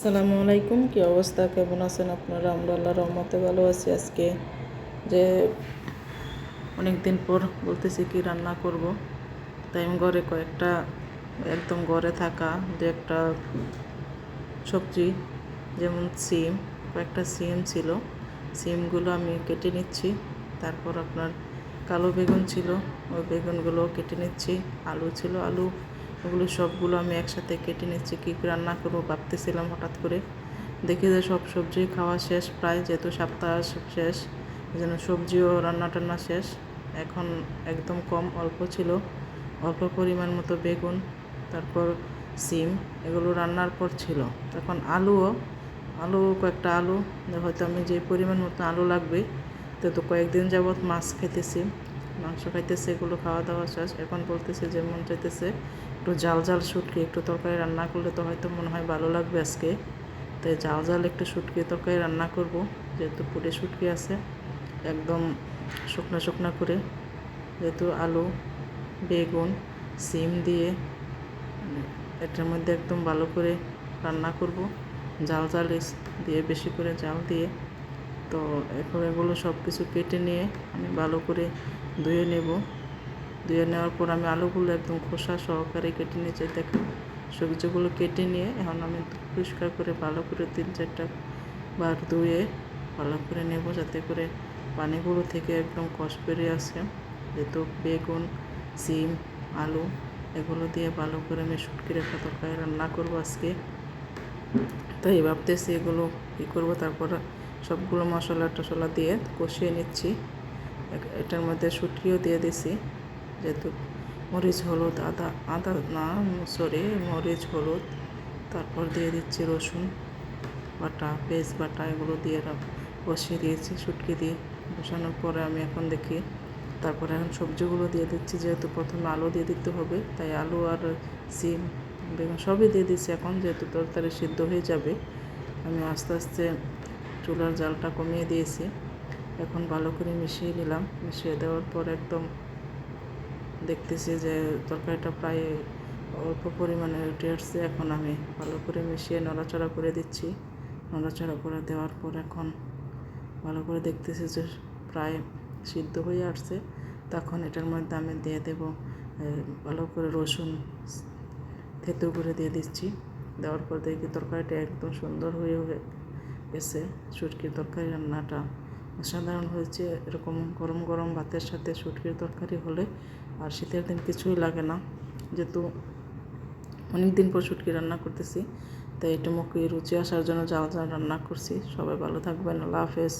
আসসালামু আলাইকুম। কি অবস্থা, কেমন আছেন আপনারা? আমরা আল্লাহর রহমতে ভালো আছি। আজকে যে অনেক দিন পর বলতেছি কি রান্না করব, তাই আমি ঘরে কয়েকটা একদম ঘরে থাকা যে একটা সবজি, যেমন সিম, কয়েকটা সিম ছিল, সিমগুলো আমি কেটে নিচ্ছি। তারপর আপনার কালো বেগুন ছিল, ওই বেগুনগুলো কেটে নিচ্ছি। আলু ছিল, আলু, ওগুলো সবগুলো আমি একসাথে কেটে নিচ্ছি। কী রান্না করবো ভাবতেছিলাম, হঠাৎ করে দেখি যে সব সবজি খাওয়া শেষ প্রায়, যেহেতু সপ্তাহ শেষ, এই জন্য সবজিও রান্না টান্না শেষ। এখন একদম কম, অল্প ছিল, অল্প পরিমাণ মতো বেগুন, তারপর সিম, এগুলো রান্নার পর ছিল। তখন আলু কয়েকটা আলু, হয়তো আমি যে পরিমাণ মতো আলু লাগবে, তো কয়েকদিন যাবৎ মাছ খাইতেছি, মাংস খাইতেছে, এগুলো খাওয়া দাওয়া শেষ। এখন বলতেছে যে মন চাইতেছে একটু জাল জাল শুটকি একটু তরকারি রান্না করলে তো হয়তো মনে হয় ভালো লাগবে আজকে। তাই জাল জাল একটু শুটকি তরকারি রান্না করব, যেহেতু পুড়ে শুটকি আছে, একদম শুকনো শুকনো করে, যেহেতু আলু, বেগুন, সিম দিয়ে এটার মধ্যে একদম ভালো করে রান্না করব, জাল জাল দিয়ে, বেশি করে জাল দিয়ে। তো এখন এগুলো সব কিছু কেটে নিয়ে আমি ভালো করে ধুয়ে নেব। ধুয়ে নেওয়ার পর আমি আলুগুলো একদম খোসা সহকারে কেটে নিয়ে চাই, দেখেন সবজিগুলো কেটে নিয়ে এখন আমি পরিষ্কার করে ভালো করে 3-4টা বার ধুয়ে ভালো করে নেব, যাতে করে পানিগুলো থেকে একদম কষ বেরিয়ে আসে। যেহেতু বেগুন, সিম, আলু এগুলো দিয়ে ভালো করে আমি শুটকির একটা তরকারি রান্না করবো আজকে। তাই ভাবতেছি এগুলো কী করবো। তারপর সবগুলো মশলা টশলা দিয়ে কষিয়ে নিচ্ছি। এটার মধ্যে শুটকিও দিয়ে দিছি, যেহেতু মরিচ হলুদ মরিচ হলুদ, তারপর দিয়ে দিচ্ছি রসুন বাটা, পেঁয়াজ বাটা, এগুলো দিয়ে কষিয়ে দিয়েছি শুটকি দিয়ে। বসানোর পরে আমি এখন দেখি, তারপরে এখন সবজিগুলো দিয়ে দিচ্ছি, যেহেতু প্রথমে আলু দিয়ে দিতে হবে, তাই আলু আর সিম, বেগুন সবই দিয়ে দিচ্ছি। এখন যেহেতু তরকারি সিদ্ধ হয়ে যাবে, আমি আস্তে আস্তে চুলার জালটা কমিয়ে দিয়েছি। এখন ভালো করে মিশিয়ে নিলাম। মিশিয়ে দেওয়ার পর একদম দেখতেছি যে তরকারিটা প্রায় অল্প পরিমাণে উঠে আসছে। এখন আমি ভালো করে মিশিয়ে নড়াচড়া করে দিচ্ছি। নড়াচড়া করে দেওয়ার পর এখন ভালো করে দেখতেছি যে প্রায় সিদ্ধ হয়ে আসছে। তখন এটার মধ্যে আমি দিয়ে দেব ভালো করে রসুন থেতো করে দিয়ে দিচ্ছি। দেওয়ার পর দেখি তরকারিটা একদম সুন্দর হয়ে গেছে। শুটকির তরকারি রান্নাটা অসাধারণ হয়েছে। এরকম গরম গরম ভাতের সাথে শুটকির তরকারি হলে আর শীতের দিন কিছুই লাগে না, যেহেতু অনেক দিন পর শুটকি রান্না করতেছি, তাই এটা মুখে রুচি আসার জন্য জাল জাল রান্না করছি। সবাই ভালো থাকবেন, আল্লাহ হাফেজ।